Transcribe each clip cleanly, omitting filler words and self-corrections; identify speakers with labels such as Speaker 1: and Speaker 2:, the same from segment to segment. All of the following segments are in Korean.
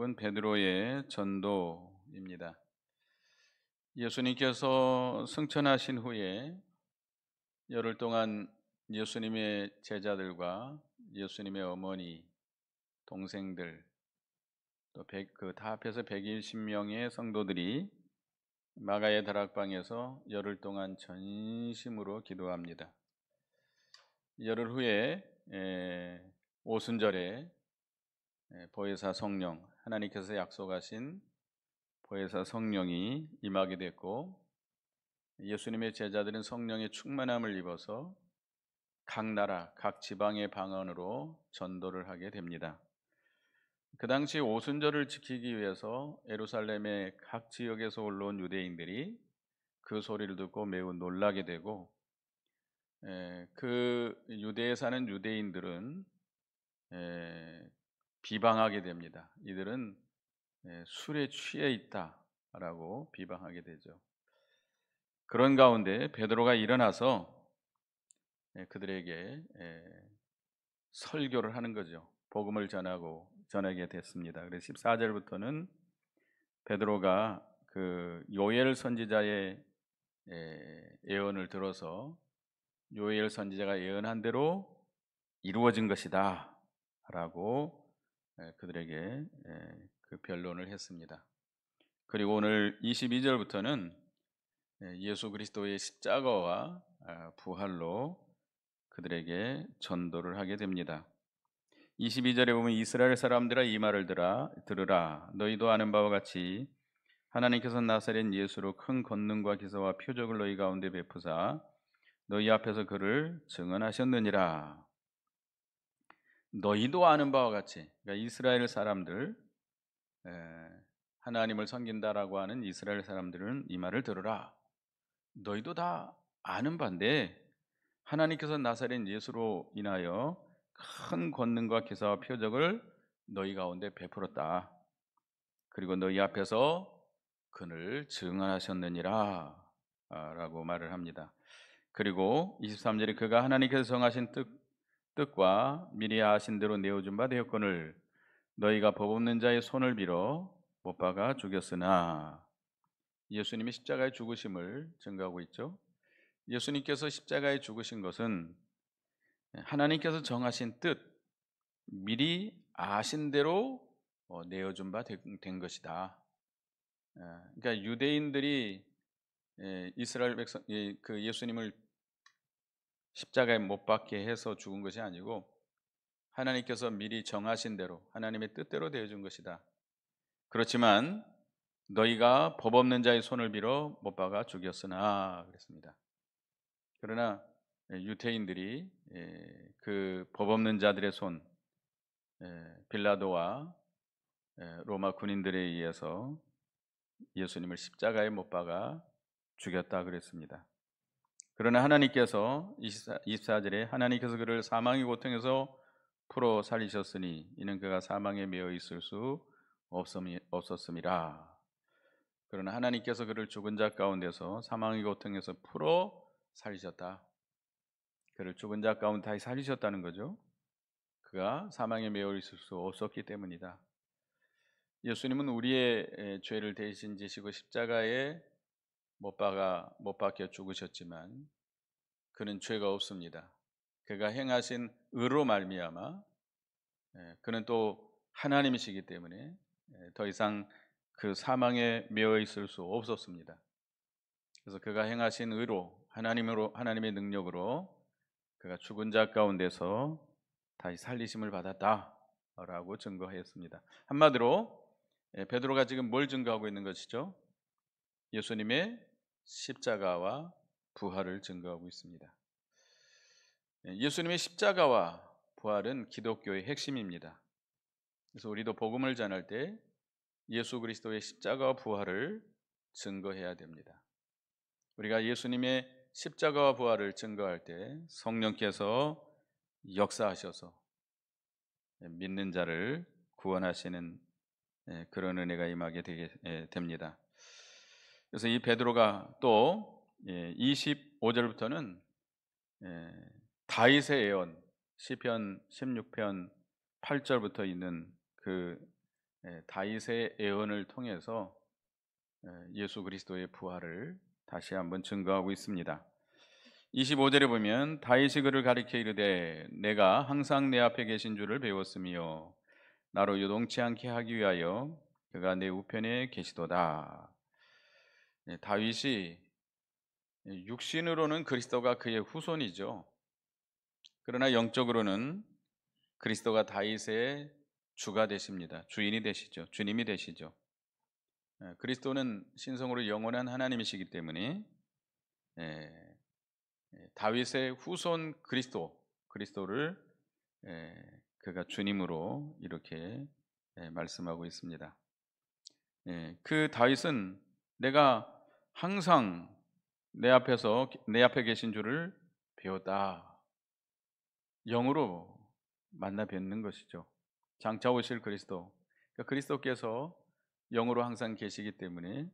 Speaker 1: 제목은 베드로의 전도입니다. 예수님께서 승천하신 후에 열흘 동안 예수님의 제자들과 예수님의 어머니, 동생들 또 다 합해서 120명의 성도들이 마가의 다락방에서 열흘 동안 전심으로 기도합니다. 열흘 후에 오순절에 보혜사 성령, 하나님께서 약속하신 보혜사 성령이 임하게 됐고, 예수님의 제자들은 성령의 충만함을 입어서 각 나라, 각 지방의 방언으로 전도를 하게 됩니다. 그 당시 오순절을 지키기 위해서 예루살렘의 각 지역에서 올라온 유대인들이 그 소리를 듣고 매우 놀라게 되고, 그 유대에 사는 유대인들은 비방하게 됩니다. 이들은 술에 취해 있다라고 비방하게 되죠. 그런 가운데 베드로가 일어나서 그들에게 설교를 하는 거죠. 복음을 전하게 됐습니다. 그래서 14절부터는 베드로가 그 요엘 선지자의 예언을 들어서 요엘 선지자가 예언한 대로 이루어진 것이다 라고 그들에게 그 변론을 했습니다. 그리고 오늘 22절부터는 예수 그리스도의 십자가와 부활로 그들에게 전도를 하게 됩니다. 22절에 보면 이스라엘 사람들아 이 말을 들으라. 너희도 아는 바와 같이 하나님께서 나사렛 예수로 큰 권능과 기사와 표적을 너희 가운데 베푸사 너희 앞에서 그를 증언하셨느니라. 너희도 아는 바와 같이, 그러니까 이스라엘 사람들, 하나님을 섬긴다라고 하는 이스라엘 사람들은 이 말을 들으라. 너희도 다 아는 바인데 하나님께서 나사렛 예수로 인하여 큰 권능과 기사와 표적을 너희 가운데 베풀었다. 그리고 너희 앞에서 그를 증언하셨느니라 라고 말을 합니다. 그리고 23절에 그가 하나님께서 정하신 뜻과 미리 아신 대로 내어준 바 되었거늘 너희가 법 없는 자의 손을 빌어 못 박아 죽였으나, 예수님이 십자가에 죽으심을 증거하고 있죠. 예수님께서 십자가에 죽으신 것은 하나님께서 정하신 뜻, 미리 아신 대로 내어준 바 된 것이다. 그러니까 유대인들이 이스라엘 백성 그 예수님을 십자가에 못 박게 해서 죽은 것이 아니고 하나님께서 미리 정하신 대로 하나님의 뜻대로 되어준 것이다. 그렇지만 너희가 법 없는 자의 손을 빌어 못 박아 죽였으나 그랬습니다. 그러나 유대인들이 그 법 없는 자들의 손, 빌라도와 로마 군인들에 의해서 예수님을 십자가에 못 박아 죽였다 그랬습니다. 그러나 하나님께서 24절에 하나님께서 그를 사망의 고통에서 풀어 살리셨으니 이는 그가 사망에 매어 있을 수 없었음이라. 그러나 하나님께서 그를 죽은 자 가운데서 사망의 고통에서 풀어 살리셨다. 그를 죽은 자 가운데 다시 살리셨다는 거죠. 그가 사망에 매어 있을 수 없었기 때문이다. 예수님은 우리의 죄를 대신 지시고 십자가에 못 박혀 죽으셨지만 그는 죄가 없습니다. 그가 행하신 의로 말미암아 그는 또 하나님이시기 때문에 더 이상 그 사망에 매어 있을 수 없었습니다. 그래서 그가 행하신 의로 하나님의 능력으로 그가 죽은 자 가운데서 다시 살리심을 받았다라고 증거했습니다. 한마디로 베드로가 지금 뭘 증거하고 있는 것이죠? 예수님의 십자가와 부활을 증거하고 있습니다. 예수님의 십자가와 부활은 기독교의 핵심입니다. 그래서 우리도 복음을 전할 때 예수 그리스도의 십자가와 부활을 증거해야 됩니다. 우리가 예수님의 십자가와 부활을 증거할 때 성령께서 역사하셔서 믿는 자를 구원하시는 그런 은혜가 임하게 됩니다. 그래서 이 베드로가 또 25절부터는 다윗의 예언 시편 16편 8절부터 있는 그 다윗의 예언을 통해서 예수 그리스도의 부활을 다시 한번 증거하고 있습니다. 25절에 보면 다윗이 그를 가리켜 이르되 내가 항상 내 앞에 계신 줄을 배웠으며 나로 요동치 않게 하기 위하여 그가 내 우편에 계시도다. 다윗이 육신으로는 그리스도가 그의 후손이죠. 그러나 영적으로는 그리스도가 다윗의 주가 되십니다. 주인이 되시죠. 주님이 되시죠. 그리스도는 신성으로 영원한 하나님이시기 때문에 다윗의 후손 그리스도를 그가 주님으로 이렇게 말씀하고 있습니다. 그 다윗은 내가 항상 내 앞에 계신 줄을 배웠다. 영으로 만나 뵙는 것이죠. 장차 오실 그리스도. 그러니까 그리스도께서 영으로 항상 계시기 때문에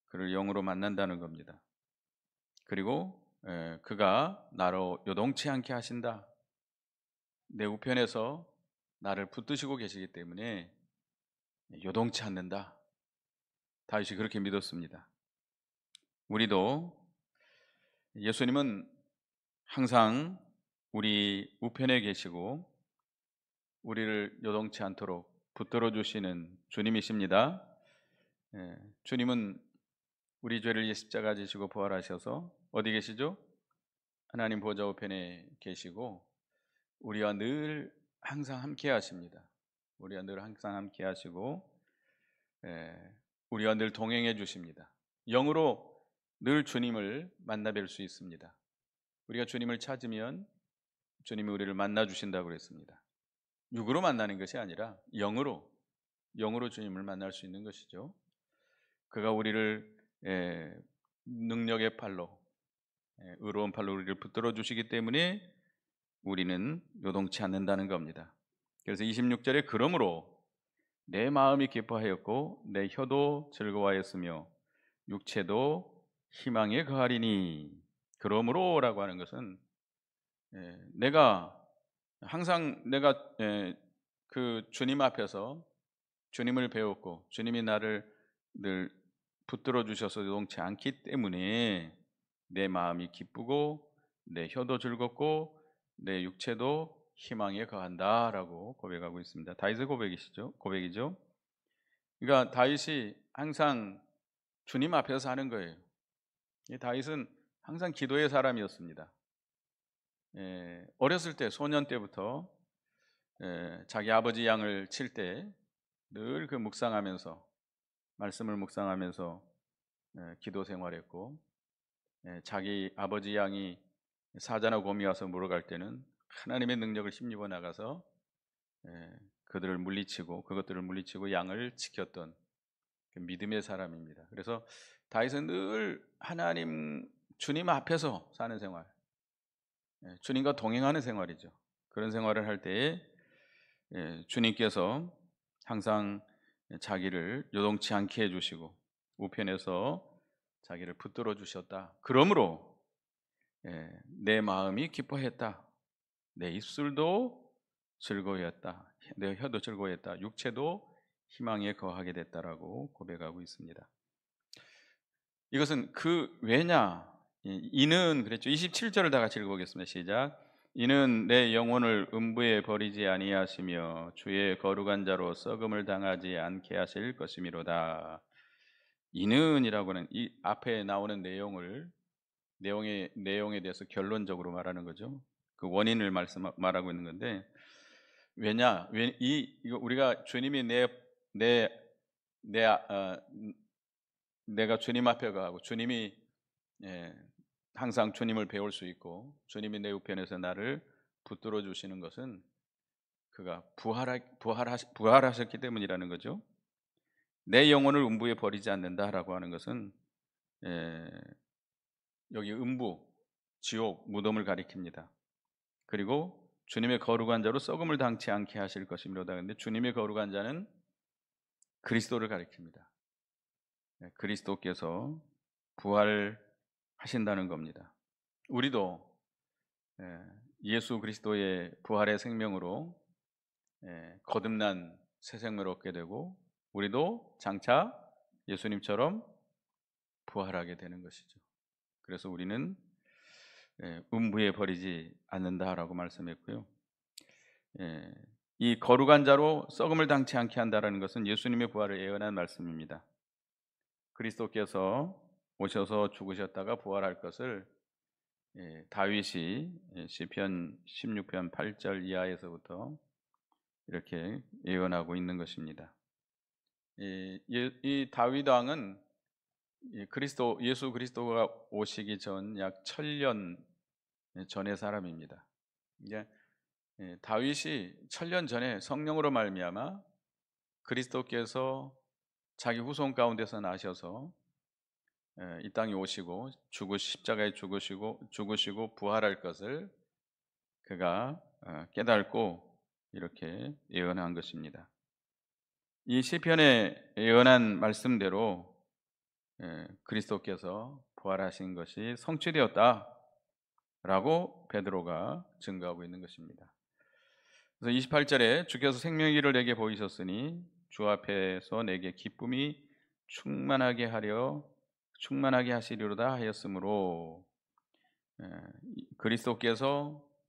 Speaker 1: 그를 영으로 만난다는 겁니다. 그리고 그가 나로 요동치 않게 하신다. 내 우편에서 나를 붙드시고 계시기 때문에 요동치 않는다. 다윗이 그렇게 믿었습니다. 우리도 예수님은 항상 우리 우편에 계시고 우리를 요동치 않도록 붙들어 주시는 주님이십니다. 주님은 우리 죄를 위해 십자가 지시고 부활하셔서 어디 계시죠? 하나님 보좌 우편에 계시고 우리와 늘 항상 함께 하십니다. 우리와 늘 항상 함께 하시고 우리와 늘 동행해 주십니다. 영으로 늘 주님을 만나 뵐 수 있습니다. 우리가 주님을 찾으면 주님이 우리를 만나 주신다고 그랬습니다. 육으로 만나는 것이 아니라 영으로 주님을 만날 수 있는 것이죠. 그가 우리를 능력의 팔로 의로운 팔로 우리를 붙들어 주시기 때문에 우리는 요동치 않는다는 겁니다. 그래서 26절에 그러므로 내 마음이 기뻐하였고 내 혀도 즐거워하였으며 육체도 희망에 거하리니. 그러므로라고 하는 것은 내가 항상 그 주님 앞에서 주님을 배웠고 주님이 나를 늘 붙들어 주셔서 요동치 않기 때문에 내 마음이 기쁘고 내 혀도 즐겁고 내 육체도 희망에 거한다라고 고백하고 있습니다. 다윗의 고백이죠. 그러니까 다윗이 항상 주님 앞에서 하는 거예요. 이 다윗은 항상 기도의 사람이었습니다. 어렸을 때 소년 때부터 자기 아버지 양을 칠 때 늘 그 묵상하면서 말씀을 묵상하면서 기도 생활했고 자기 아버지 양이 사자나 곰이 와서 물어갈 때는 하나님의 능력을 힘입어 나가서 그것들을 물리치고 양을 지켰던 그 믿음의 사람입니다. 그래서 다윗은 늘 주님 앞에서 사는 생활, 주님과 동행하는 생활이죠. 그런 생활을 할 때에 주님께서 항상 자기를 요동치 않게 해주시고 우편에서 자기를 붙들어 주셨다. 그러므로 내 마음이 기뻐했다. 내 입술도 즐거워했다. 내 혀도 즐거워했다. 육체도 희망에 거하게 됐다라고 고백하고 있습니다. 이것은 왜냐? 이는 그랬죠. 27절을 다 같이 읽어보겠습니다. 시작. 이는 내 영혼을 음부에 버리지 아니하시며 주의 거룩한 자로 썩음을 당하지 않게 하실 것이미로다. 이는이라고는 이 앞에 나오는 내용에 대해서 결론적으로 말하는 거죠. 그 원인을 말하고 있는 건데 이거 우리가 주님이 내가 주님 앞에 가고 주님이 항상 주님을 배울 수 있고 주님이 내 우편에서 나를 붙들어 주시는 것은 그가 부활하셨기 때문이라는 거죠. 내 영혼을 음부에 버리지 않는다라고 하는 것은 여기 음부, 지옥, 무덤을 가리킵니다. 그리고 주님의 거룩한 자로 썩음을 당치 않게 하실 것이므로다. 근데 주님의 거룩한 자는 그리스도를 가리킵니다. 그리스도께서 부활하신다는 겁니다. 우리도 예수 그리스도의 부활의 생명으로 거듭난 새 생명을 얻게 되고 우리도 장차 예수님처럼 부활하게 되는 것이죠. 그래서 우리는 음부에 버리지 않는다라고 말씀했고요. 예, 이 거룩한 자로 썩음을 당치 않게 한다라는 것은 예수님의 부활을 예언한 말씀입니다. 그리스도께서 오셔서 죽으셨다가 부활할 것을 다윗이 시편 16편 8절 이하에서부터 이렇게 예언하고 있는 것입니다. 이 다윗 왕은 예수 그리스도가 오시기 전 약 1000년 전의 사람입니다. 이제 다윗이 1000년 전에 성령으로 말미암아 그리스도께서 자기 후손 가운데서 나셔서 이 땅에 오시고 십자가에 죽으시고 부활할 것을 그가 깨닫고 이렇게 예언한 것입니다. 이 시편에 예언한 말씀대로 그리스도께서 부활하신 것이 성취되었다라고 베드로가 증거하고 있는 것입니다. 그래서 28절에 주께서 생명의 길을 내게 보이셨으니 주 앞에서 내게 기쁨이 충만하게 하시리로다 하였으므로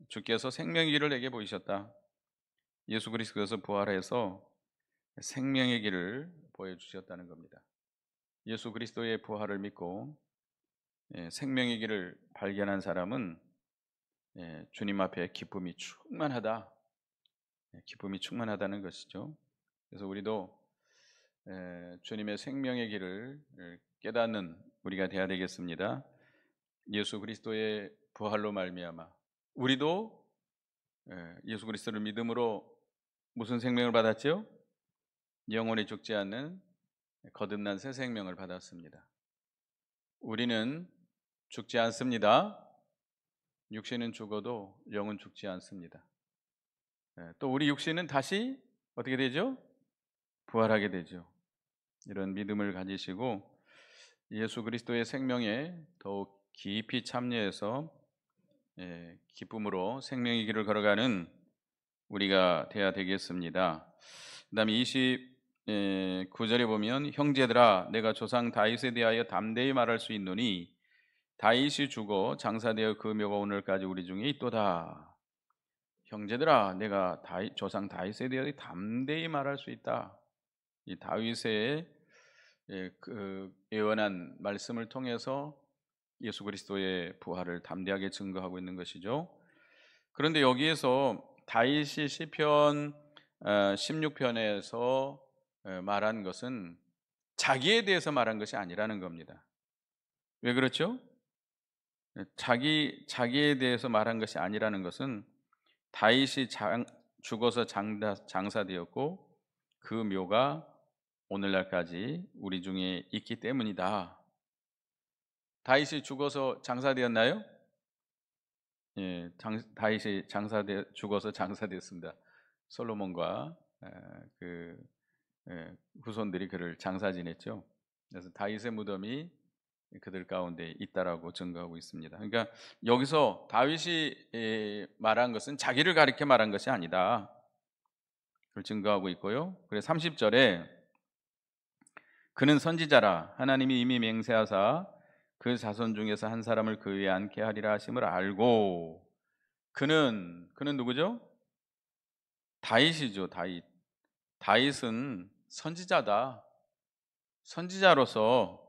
Speaker 1: 주께서 생명의 길을 내게 보이셨다. 예수 그리스도께서 부활해서 생명의 길을 보여주셨다는 겁니다. 예수 그리스도의 부활을 믿고 생명의 길을 발견한 사람은 주님 앞에 기쁨이 충만하다는 것이죠. 그래서 우리도 주님의 생명의 길을 깨닫는 우리가 되어야 되겠습니다. 예수 그리스도의 부활로 말미암아 우리도 예수 그리스도를 믿음으로 무슨 생명을 받았지요? 영원히 죽지 않는 거듭난 새 생명을 받았습니다. 우리는 죽지 않습니다. 육신은 죽어도 영은 죽지 않습니다. 또 우리 육신은 다시 어떻게 되죠? 부활하게 되죠. 이런 믿음을 가지시고 예수 그리스도의 생명에 더욱 깊이 참여해서 기쁨으로 생명의 길을 걸어가는 우리가 되어야 되겠습니다. 그 다음에 29절에 보면 형제들아 내가 조상 다윗에 대하여 담대히 말할 수 있노니 다윗이 죽어 장사되어 그 묘가 오늘까지 우리 중에 있도다. 형제들아 내가 조상 다윗에 대하여 담대히 말할 수 있다. 이 다윗의 그 예언한 말씀을 통해서 예수 그리스도의 부활을 담대하게 증거하고 있는 것이죠. 그런데 여기에서 다윗이 시편 16편에서 말한 것은 자기에 대해서 말한 것이 아니라는 겁니다. 왜 그렇죠? 자기에 대해서 말한 것이 아니라는 것은 다윗이 죽어서 장사되었고 그 묘가 오늘날까지 우리 중에 있기 때문이다. 다윗이 죽어서 장사되었나요? 다윗이 죽어서 장사되었습니다. 솔로몬과 그 후손들이 그를 장사 지냈죠. 그래서 다윗의 무덤이 그들 가운데 있다라고 증거하고 있습니다. 그러니까 여기서 다윗이 말한 것은 자기를 가리켜 말한 것이 아니다. 그걸 증거하고 있고요. 그래서 30절에 그는 선지자라 하나님이 이미 맹세하사 그 자손 중에서 한 사람을 그 위에 앉게 하리라 하심을 알고 그는 누구죠? 다윗이죠. 다윗은 선지자다. 선지자로서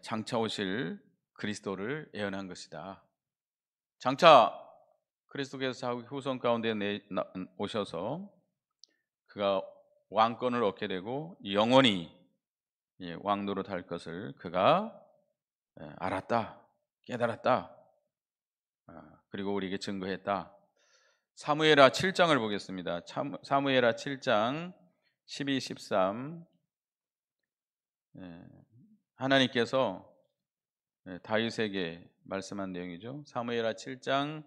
Speaker 1: 장차 오실 그리스도를 예언한 것이다. 장차 그리스도께서 자기 후손 가운데 오셔서 그가 왕권을 얻게 되고 영원히 왕노릇 할 것을 그가 알았다, 깨달았다. 그리고 우리에게 증거했다. 사무엘하 7장을 보겠습니다. 사무엘하 7장 12, 13 하나님께서 다윗에게 말씀한 내용이죠. 사무엘하 7장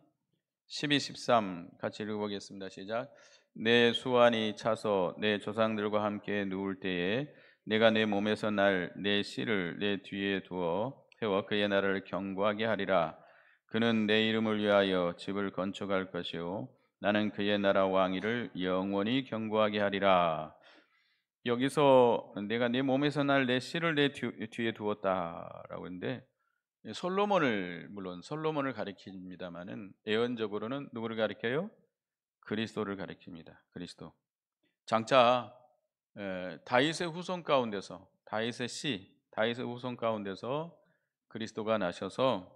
Speaker 1: 12, 13 같이 읽어보겠습니다. 시작. 내 수완이 차서 내 조상들과 함께 누울 때에 내가 내 몸에서 내 씨를 내 뒤에 두어 세워 그의 나라를 경고하게 하리라. 그는 내 이름을 위하여 집을 건축할 것이요 나는 그의 나라 왕위를 영원히 경고하게 하리라. 여기서 내가 내 몸에서 날 내 씨를 내 뒤에 두었다라고 했는데, 솔로몬을, 물론 솔로몬을 가리킵니다마는 예언적으로는 누구를 가리켜요? 그리스도를 가리킵니다. 그리스도. 장차 다윗의 후손 가운데서, 다윗의 후손 가운데서 그리스도가 나셔서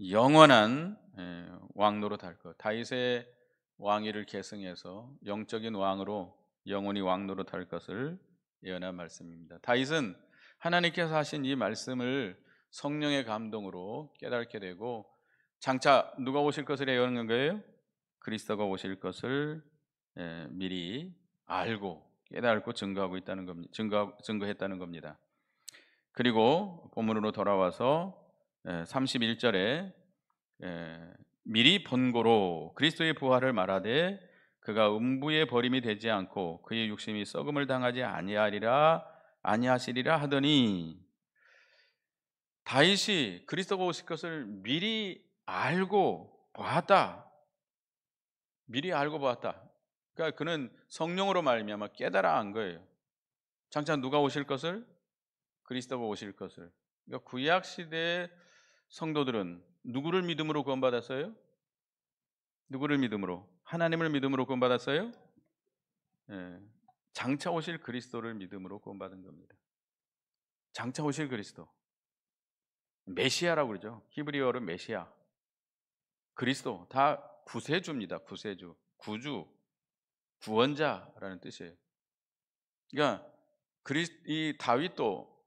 Speaker 1: 영원한 왕 노릇할 것, 다윗의 왕위를 계승해서 영적인 왕으로 영원히 왕 노릇할 것을 예언한 말씀입니다. 다윗은 하나님께서 하신 이 말씀을 성령의 감동으로 깨닫게 되고, 장차 누가 오실 것을 예언한 거예요? 그리스도가 오실 것을 미리 알고 깨닫고 증거하고 있다는 겁니다. 증거했다는 겁니다. 그리고 본문으로 돌아와서 31절에 미리 본고로 그리스도의 부활을 말하되 그가 음부의 버림이 되지 않고 그의 육신이 썩음을 당하지 아니하시리라 하더니, 다윗이 그리스도가 오실 것을 미리 알고 보았다. 미리 알고 보았다. 그러니까 그는 성령으로 말미암아 깨달아 안 거예요. 장차 누가 오실 것을? 그리스도가 오실 것을. 그러니까 구약 시대의 성도들은 누구를 믿음으로 구원받았어요? 누구를 믿음으로? 하나님을 믿음으로 구원받았어요? 예. 장차 오실 그리스도를 믿음으로 구원받은 겁니다. 장차 오실 그리스도. 메시아라고 그러죠. 히브리어로 메시아. 그리스도 다 구세주입니다. 구세주. 구주. 구원자라는 뜻이에요. 그러니까 이 다윗도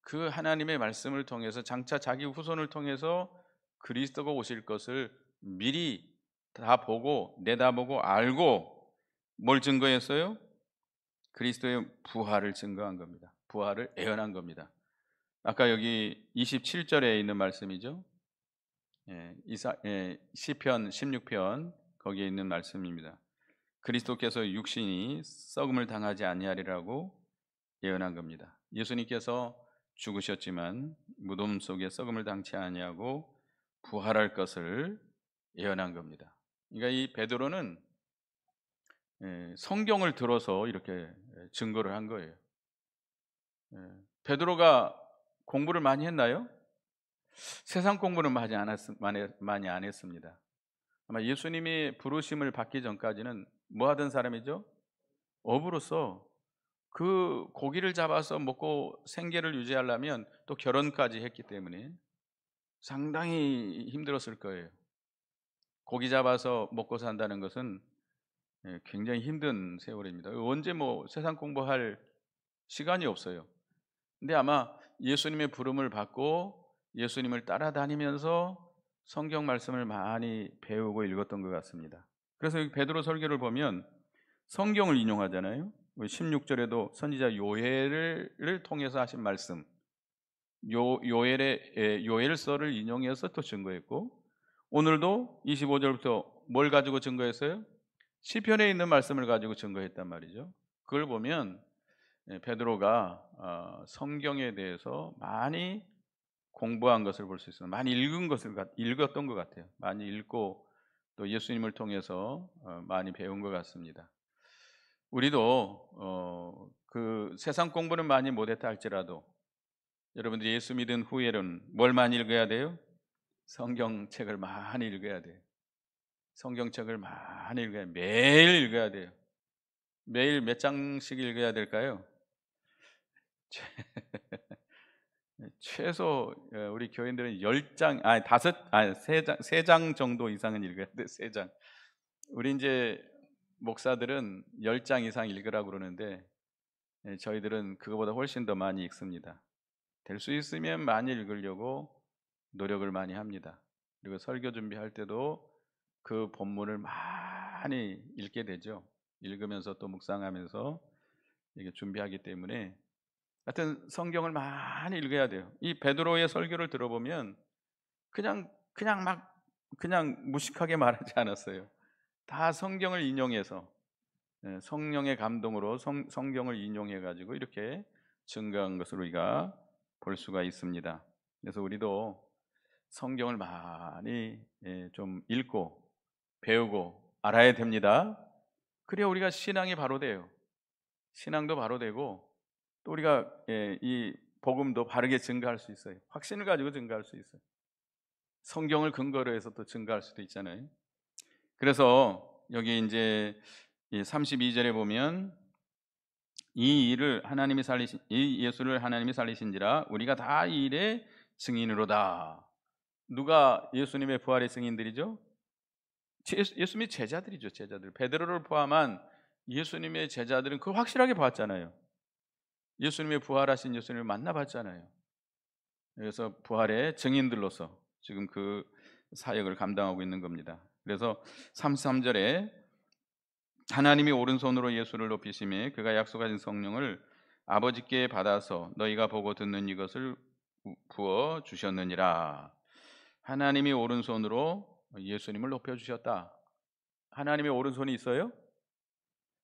Speaker 1: 그 하나님의 말씀을 통해서 장차 자기 후손을 통해서 그리스도가 오실 것을 미리 다 보고 내다보고 알고 뭘 증거했어요? 그리스도의 부활을 증거한 겁니다. 부활을 예언한 겁니다. 아까 여기 27절에 있는 말씀이죠. 시편 16편 거기에 있는 말씀입니다. 그리스도께서 육신이 썩음을 당하지 아니하리라고 예언한 겁니다. 예수님께서 죽으셨지만 무덤 속에 썩음을 당치 아니하고 부활할 것을 예언한 겁니다. 그러니까 이 베드로는 성경을 들어서 이렇게 증거를 한 거예요. 베드로가 공부를 많이 했나요? 세상 공부는 많이 안 했습니다. 아마 예수님이 부르심을 받기 전까지는 뭐 하던 사람이죠? 어부로서 그 고기를 잡아서 먹고 생계를 유지하려면 또 결혼까지 했기 때문에 상당히 힘들었을 거예요. 고기 잡아서 먹고 산다는 것은 굉장히 힘든 세월입니다. 언제 뭐 세상 공부할 시간이 없어요. 근데 아마 예수님의 부름을 받고 예수님을 따라다니면서 성경 말씀을 많이 배우고 읽었던 것 같습니다. 그래서 여기 베드로 설교를 보면 성경을 인용하잖아요. 16절에도 선지자 요엘을 통해서 하신 말씀, 요엘서를 인용해서 또 증거했고, 오늘도 25절부터 뭘 가지고 증거했어요? 시편에 있는 말씀을 가지고 증거했단 말이죠. 그걸 보면 베드로가 성경에 대해서 많이 공부한 것을 볼 수 있어요. 많이 읽었던 것 같아요. 많이 읽고 또 예수님을 통해서 많이 배운 것 같습니다. 우리도 그 세상 공부는 많이 못했다 할지라도 여러분들이 예수 믿은 후에는 뭘 많이 읽어야 돼요? 성경책을 많이 읽어야 돼요. 성경책을 많이 읽어야 돼요. 매일 읽어야 돼요. 매일 몇 장씩 읽어야 될까요? 최소 우리 교인들은 10장, 아니 3장 정도 이상은 읽어야 돼. 3장. 우리 이제 목사들은 10장 이상 읽으라고 그러는데 저희들은 그거보다 훨씬 더 많이 읽습니다. 될 수 있으면 많이 읽으려고 노력을 많이 합니다. 그리고 설교 준비할 때도 그 본문을 많이 읽게 되죠. 읽으면서 또 묵상하면서 이게 준비하기 때문에 하여튼 성경을 많이 읽어야 돼요. 이 베드로의 설교를 들어보면 그냥 무식하게 말하지 않았어요. 다 성경을 인용해서 성령의 감동으로 성경을 인용해 가지고 이렇게 증거한 것을 우리가 볼 수가 있습니다. 그래서 우리도 성경을 많이 좀 읽고 배우고 알아야 됩니다. 그래야 우리가 신앙이 바로 돼요. 신앙도 바로 되고 또 우리가 이 복음도 바르게 증거할 수 있어요. 확신을 가지고 증거할 수 있어요. 성경을 근거로 해서 또 증거할 수도 있잖아요. 그래서 여기 이제 32절에 보면 이 예수를 하나님이 살리신지라 우리가 다 이 일의 증인으로다. 누가 예수님의 부활의 증인들이죠? 예수님의 제자들이죠. 제자들. 베드로를 포함한 예수님의 제자들은 그걸 확실하게 봤잖아요. 예수님의 부활하신 예수님을 만나봤잖아요. 그래서 부활의 증인들로서 지금 그 사역을 감당하고 있는 겁니다. 그래서 33절에 하나님이 오른손으로 예수를 높이심에 그가 약속하신 성령을 아버지께 받아서 너희가 보고 듣는 이것을 부어 주셨느니라. 하나님이 오른손으로 예수님을 높여 주셨다. 하나님의 오른손이 있어요?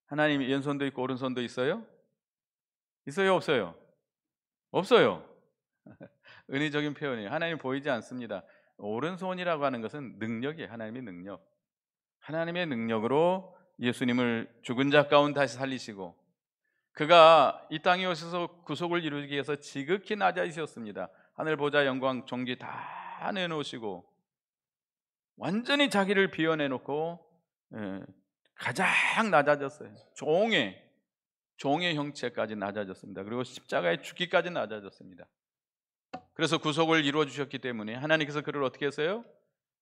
Speaker 1: 하나님이 왼손도 있고 오른손도 있어요? 있어요, 없어요? 없어요. 은혜적인 표현이에요. 하나님 보이지 않습니다. 오른손이라고 하는 것은 능력이에요. 하나님의 능력. 하나님의 능력으로 예수님을 죽은 자 가운데 다시 살리시고 그가 이 땅에 오셔서 구속을 이루기 위해서 지극히 낮아지셨습니다. 하늘 보좌 영광 존귀 다 내놓으시고 완전히 자기를 비워내놓고 가장 낮아졌어요. 종의 형체까지 낮아졌습니다. 그리고 십자가에 죽기까지 낮아졌습니다. 그래서 구속을 이루어 주셨기 때문에 하나님께서 그를 어떻게 했어요?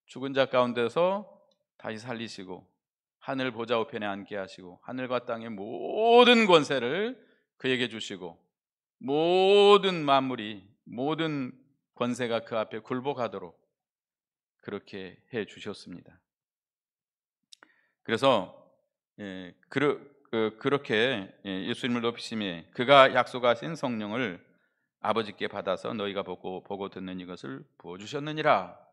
Speaker 1: 죽은 자 가운데서 다시 살리시고 하늘 보좌 우편에 앉게 하시고 하늘과 땅의 모든 권세를 그에게 주시고 모든 만물이 모든 권세가 그 앞에 굴복하도록 그렇게 해 주셨습니다. 그래서 그렇게 예수님을 높이심에 그가 약속하신 성령을 아버지께 받아서 너희가 보고 듣는 이것을 부어주셨느니라.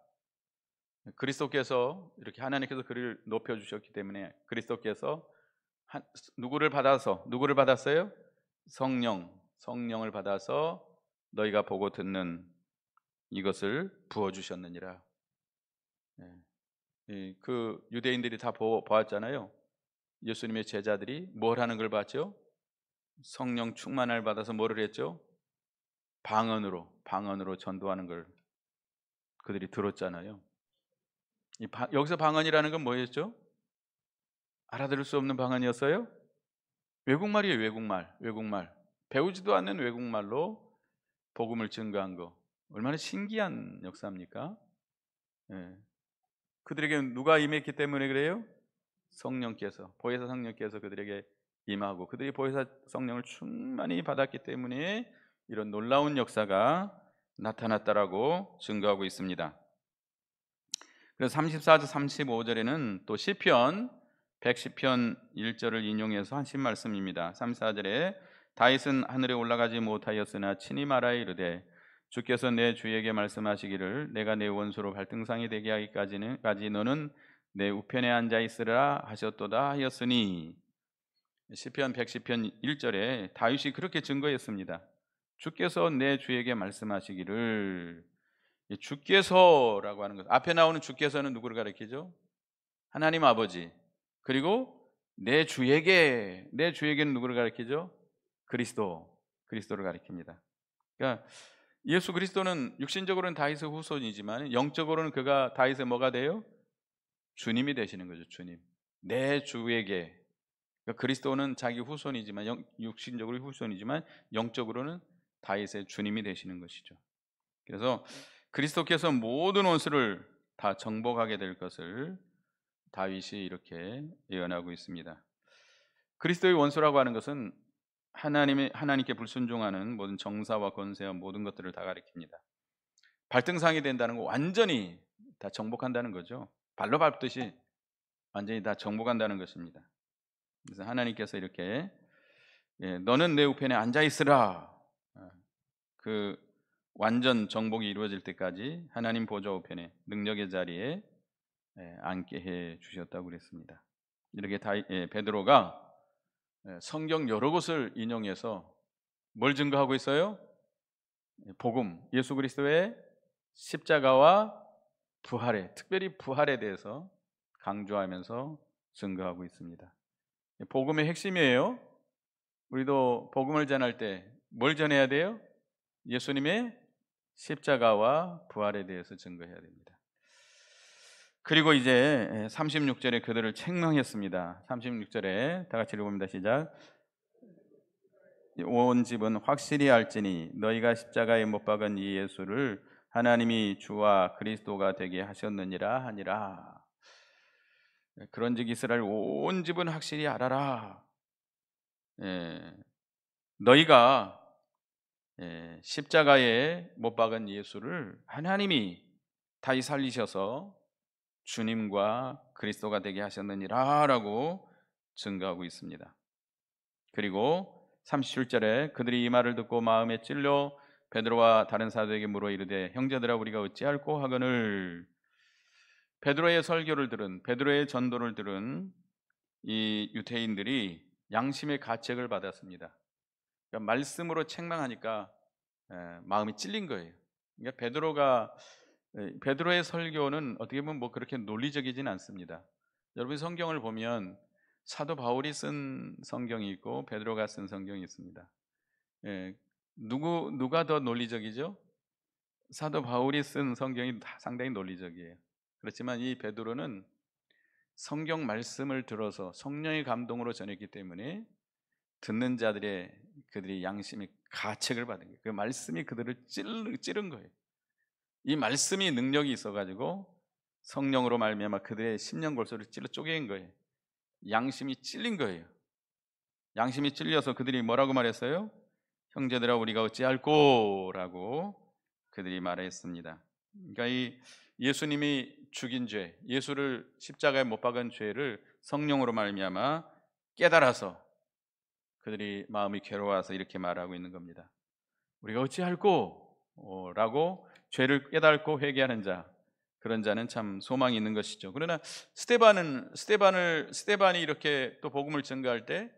Speaker 1: 그리스도께서 이렇게 하나님께서 그를 높여주셨기 때문에 그리스도께서 누구를 받았어요? 성령을 받아서 너희가 보고 듣는 이것을 부어주셨느니라. 그 유대인들이 다 보았잖아요. 예수님의 제자들이 뭘 하는 걸 봤죠? 성령 충만을 받아서 뭐를 했죠? 방언으로 전도하는 걸 그들이 들었잖아요. 여기서 방언이라는 건 뭐였죠? 알아들을 수 없는 방언이었어요? 외국말이에요. 외국말. 배우지도 않는 외국말로 복음을 증거한 거 얼마나 신기한 역사입니까? 그들에게 누가 임했기 때문에 그래요? 보혜사 성령께서 그들에게 임하고 그들이 보혜사 성령을 충만히 받았기 때문에 이런 놀라운 역사가 나타났다라고 증거하고 있습니다. 그래서 34절 35절에는 또 시편 110편 1절을 인용해서 하신 말씀입니다. 34절에 다윗은 하늘에 올라가지 못하였으나 친히 말하여 이르되 주께서 내 주에게 말씀하시기를 내가 내 원수로 발등상이 되게 하기까지 너는 내 우편에 앉아 있으라 하셨도다 하였으니 시편 110편 1절에 다윗이 그렇게 증거했습니다. 주께서 내 주에게 말씀하시기를 주께서라고 하는 것 앞에 나오는 주께서는 누구를 가리키죠? 하나님 아버지. 그리고 내 주에게는 누구를 가리키죠? 그리스도를 가리킵니다. 그러니까 예수 그리스도는 육신적으로는 다윗의 후손이지만 영적으로는 그가 다윗의 뭐가 돼요? 주님이 되시는 거죠. 주님. 내 주에게. 그러니까 그리스도는 자기 후손이지만 육신적으로 후손이지만 영적으로는 다윗의 주님이 되시는 것이죠. 그래서 그리스도께서 모든 원수를 다 정복하게 될 것을 다윗이 이렇게 예언하고 있습니다. 그리스도의 원수라고 하는 것은 하나님께 불순종하는 모든 정사와 권세와 모든 것들을 다 가리킵니다. 발등상이 된다는 거 완전히 다 정복한다는 거죠. 발로 밟듯이 완전히 다 정복한다는 것입니다. 그래서 하나님께서 이렇게 너는 내 우편에 앉아 있으라. 그 완전 정복이 이루어질 때까지 하나님 보좌 우편에 능력의 자리에 앉게 해 주셨다고 그랬습니다. 이렇게 베드로가 성경 여러 곳을 인용해서 뭘 증거하고 있어요? 복음, 예수 그리스도의 십자가와 특별히 부활에 대해서 강조하면서 증거하고 있습니다. 복음의 핵심이에요. 우리도 복음을 전할 때 뭘 전해야 돼요? 예수님의 십자가와 부활에 대해서 증거해야 됩니다. 그리고 이제 36절에 그들을 책망했습니다. 36절에 다 같이 읽어봅니다. 시작. 온 집은 확실히 알지니 너희가 십자가에 못 박은 이 예수를 하나님이 주와 그리스도가 되게 하셨느니라 하니라. 그런즉 이스라엘 온 집은 확실히 알아라. 너희가 십자가에 못 박은 예수를 하나님이 다시 살리셔서 주님과 그리스도가 되게 하셨느니라 라고 증거하고 있습니다. 그리고 37절에 그들이 이 말을 듣고 마음에 찔려 베드로와 다른 사도에게 물어 이르되 형제들아 우리가 어찌할꼬 하거늘. 베드로의 설교를 들은, 베드로의 전도를 들은 이 유대인들이 양심의 가책을 받았습니다. 그러니까 말씀으로 책망하니까 마음이 찔린 거예요. 그러니까 베드로의 설교는 어떻게 보면 뭐 그렇게 논리적이진 않습니다. 여러분 성경을 보면 사도 바울이 쓴 성경이 있고 베드로가 쓴 성경이 있습니다. 누가 더 논리적이죠? 사도 바울이 쓴 성경이 상당히 논리적이에요. 그렇지만 이 베드로는 성경 말씀을 들어서 성령의 감동으로 전했기 때문에 듣는 그들이 양심의 가책을 받은 거예요. 그 말씀이 그들을 찌른 거예요. 이 말씀이 능력이 있어가지고 성령으로 말미암아 그들의 심령 골수를 찔러 쪼갠 거예요. 양심이 찔린 거예요. 양심이 찔려서 그들이 뭐라고 말했어요? 형제들아 우리가 어찌할꼬 라고 그들이 말했습니다. 그러니까 이 예수님이 죽인 죄, 예수를 십자가에 못 박은 죄를 성령으로 말미암아 깨달아서 그들이 마음이 괴로워서 이렇게 말하고 있는 겁니다. 우리가 어찌할꼬 라고 죄를 깨닫고 회개하는 자, 그런 자는 참 소망이 있는 것이죠. 그러나 스데반이 이렇게 또 복음을 전가할 때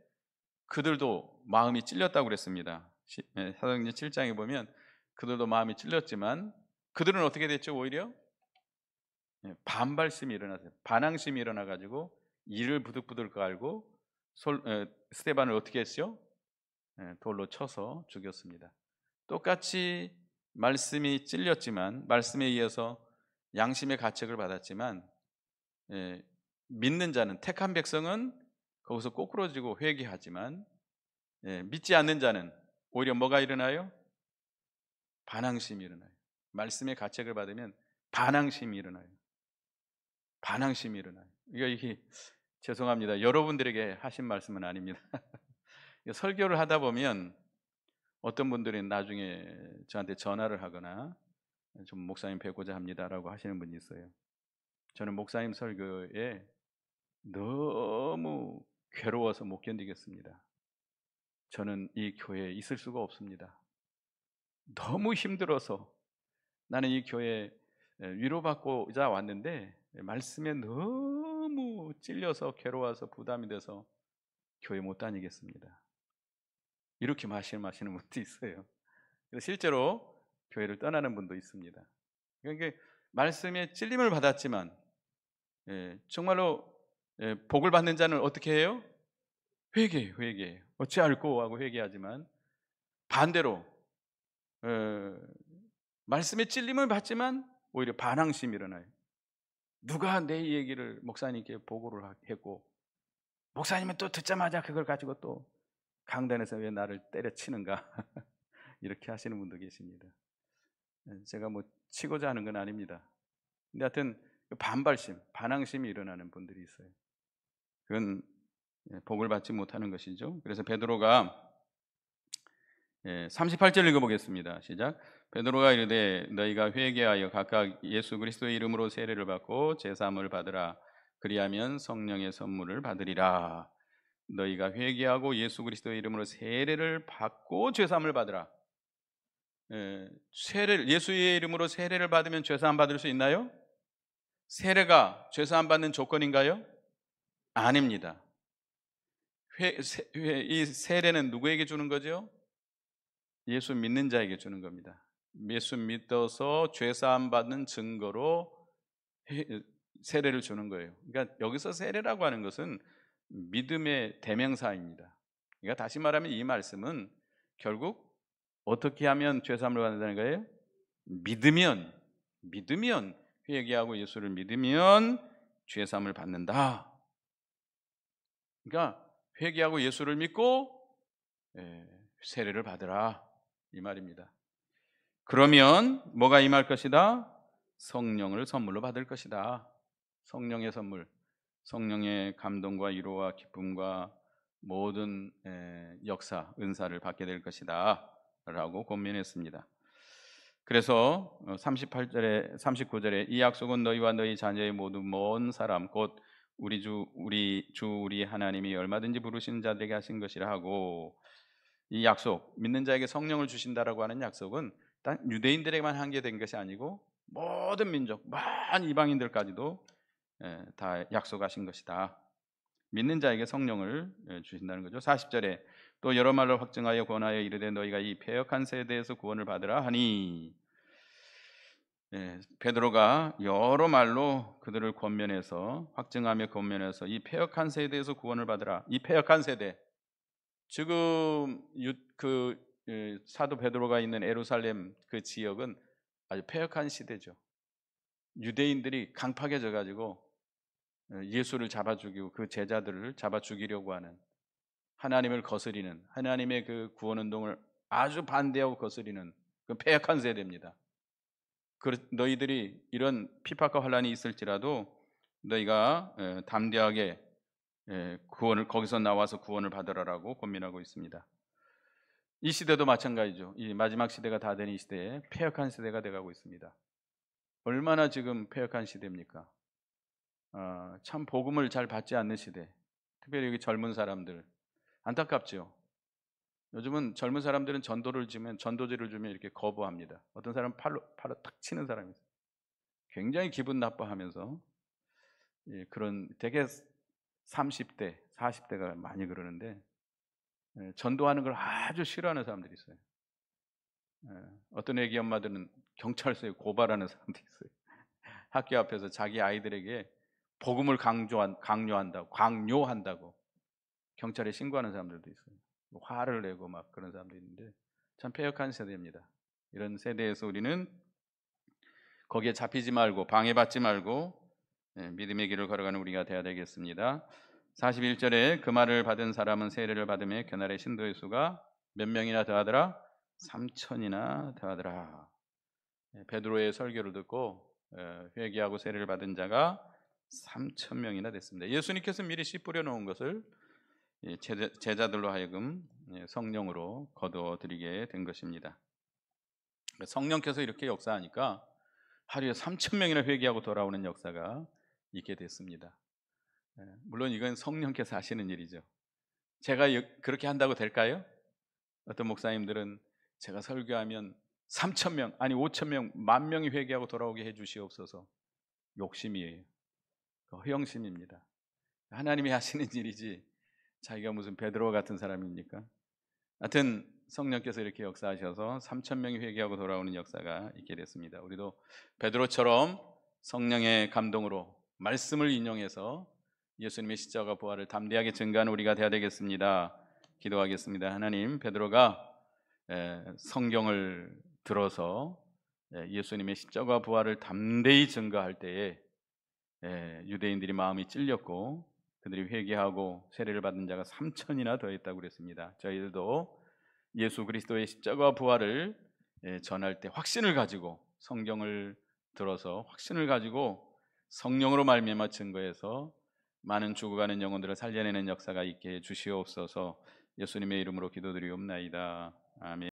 Speaker 1: 그들도 마음이 찔렸다고 그랬습니다. 사도행전 7장에 보면 그들도 마음이 찔렸지만 그들은 어떻게 됐죠? 오히려 반발심이 일어났어요. 반항심이 일어나가지고 이를 부득부득 갈고 스데반을 어떻게 했죠? 돌로 쳐서 죽였습니다. 똑같이 말씀이 찔렸지만 말씀에 의해서 양심의 가책을 받았지만 믿는 자는 택한 백성은 거기서 꼬꾸러지고 회개하지만 믿지 않는 자는 오히려 뭐가 일어나요? 반항심이 일어나요. 말씀의 가책을 받으면 반항심이 일어나요. 반항심이 일어나요. 이게 죄송합니다. 여러분들에게 하신 말씀은 아닙니다. 설교를 하다 보면 어떤 분들은 나중에 저한테 전화를 하거나 좀 목사님 뵙고자 합니다라고 하시는 분이 있어요. 저는 목사님 설교에 너무 괴로워서 못 견디겠습니다. 저는 이 교회에 있을 수가 없습니다. 너무 힘들어서 나는 이 교회에 위로받고자 왔는데 말씀에 너무 찔려서 괴로워서 부담이 돼서 교회 못 다니겠습니다. 이렇게 말씀하시는 분도 있어요. 그래서 실제로 교회를 떠나는 분도 있습니다. 그러니까 말씀에 찔림을 받았지만 정말로 복을 받는 자는 어떻게 해요? 회개해요. 어찌할꼬 하고 회개하지만 반대로 말씀에 찔림을 받지만 오히려 반항심이 일어나요. 누가 내 얘기를 목사님께 보고를 했고 목사님은 또 듣자마자 그걸 가지고 또 강단에서 왜 나를 때려치는가 이렇게 하시는 분도 계십니다. 제가 뭐 치고자 하는 건 아닙니다. 근데 하여튼 반발심, 반항심이 일어나는 분들이 있어요. 그건 복을 받지 못하는 것이죠. 그래서 베드로가 38절 읽어보겠습니다. 시작. 베드로가 이르되 너희가 회개하여 각각 예수 그리스도의 이름으로 세례를 받고 제사함을 받으라. 그리하면 성령의 선물을 받으리라. 너희가 회개하고 예수 그리스도의 이름으로 세례를 받고 제사함을 받으라. 예수의 이름으로 세례를 받으면 제사함 받을 수 있나요? 세례가 제사함 받는 조건인가요? 아닙니다. 이 세례는 누구에게 주는 거죠? 예수 믿는 자에게 주는 겁니다. 예수 믿어서 죄사함 받는 증거로 세례를 주는 거예요. 그러니까 여기서 세례라고 하는 것은 믿음의 대명사입니다. 그러니까 다시 말하면 이 말씀은 결국 어떻게 하면 죄 사함을 받는다는 거예요? 믿으면 회개하고 예수를 믿으면 죄 사함을 받는다. 그러니까 회개하고 예수를 믿고 세례를 받으라 이 말입니다. 그러면 뭐가 임할 것이다? 성령을 선물로 받을 것이다. 성령의 선물, 성령의 감동과 위로와 기쁨과 모든 역사, 은사를 받게 될 것이다 라고 권면했습니다. 그래서 38절에 39절에 이 약속은 너희와 너희 자녀의 모두 먼 사람 곧 우리 하나님이 얼마든지 부르시는 자들에게 하신 것이라 하고, 이 약속, 믿는 자에게 성령을 주신다라고 하는 약속은 단 유대인들에게만 한계된 것이 아니고 모든 민족, 많은 이방인들까지도 다 약속하신 것이다. 믿는 자에게 성령을 주신다는 거죠. 40절에 또 여러 말로 확증하여 권하여 이르되 너희가 이 패역한 세대에서 구원을 받으라 하니, 베드로가 여러 말로 그들을 권면해서 확증하며 권면해서 이 패역한 세대에서 구원을 받으라. 이 패역한 세대, 지금 사도 베드로가 있는 예루살렘 그 지역은 아주 패역한 시대죠. 유대인들이 강팍해져 가지고 예수를 잡아 죽이고 그 제자들을 잡아 죽이려고 하는, 하나님을 거스리는, 하나님의 그 구원 운동을 아주 반대하고 거스리는 그 패역한 세대입니다. 너희들이 이런 핍박과 환란이 있을지라도 너희가 담대하게 구원을, 거기서 나와서 구원을 받으라라고 권면하고 있습니다. 이 시대도 마찬가지죠. 이 마지막 시대가 다 된 이 시대에 패역한 시대가 돼가고 있습니다. 얼마나 지금 패역한 시대입니까? 참 복음을 잘 받지 않는 시대. 특별히 여기 젊은 사람들 안타깝죠. 요즘은 젊은 사람들은 전도지를 주면 이렇게 거부합니다. 어떤 사람은 팔로 탁 치는 사람이 있어요. 굉장히 기분 나빠하면서 그런 되게 30대, 40대가 많이 그러는데 전도하는 걸 아주 싫어하는 사람들이 있어요. 어떤 애기 엄마들은 경찰서에 고발하는 사람도 있어요. 학교 앞에서 자기 아이들에게 복음을 강요한다고 경찰에 신고하는 사람들도 있어요. 화를 내고 막 그런 사람도 있는데 참 패역한 세대입니다. 이런 세대에서 우리는 거기에 잡히지 말고 방해받지 말고 믿음의 길을 걸어가는 우리가 되어야 되겠습니다. 41절에 그 말을 받은 사람은 세례를 받으며 그날의 신도의 수가 몇 명이나 더하더라? 3천이나 더하더라. 베드로의 설교를 듣고 회개하고 세례를 받은 자가 3천 명이나 됐습니다. 예수님께서 미리 씨 뿌려 놓은 것을 제자들로 하여금 성령으로 거두어드리게 된 것입니다. 성령께서 이렇게 역사하니까 하루에 3천 명이나 회개하고 돌아오는 역사가 있게 됐습니다. 물론 이건 성령께서 하시는 일이죠. 제가 그렇게 한다고 될까요? 어떤 목사님들은 제가 설교하면 3천 명, 아니 5천 명, 10,000명이 회개하고 돌아오게 해주시옵소서. 욕심이에요. 허영심입니다. 하나님이 하시는 일이지 자기가 무슨 베드로 같은 사람입니까? 하여튼 성령께서 이렇게 역사하셔서 3천 명이 회개하고 돌아오는 역사가 있게 됐습니다. 우리도 베드로처럼 성령의 감동으로 말씀을 인용해서 예수님의 십자가 부활을 담대하게 증거하는 우리가 되어야 되겠습니다. 기도하겠습니다. 하나님, 베드로가 성경을 들어서 예수님의 십자가 부활을 담대히 증거할 때에 유대인들이 마음이 찔렸고 그들이 회개하고 세례를 받은 자가 3천이나 더했다고 그랬습니다. 저희들도 예수 그리스도의 십자가 부활을 전할 때 확신을 가지고, 성경을 들어서 확신을 가지고 성령으로 말미암아 증거해서 많은 죽어가는 영혼들을 살려내는 역사가 있게 해 주시옵소서. 예수님의 이름으로 기도드리옵나이다. 아멘.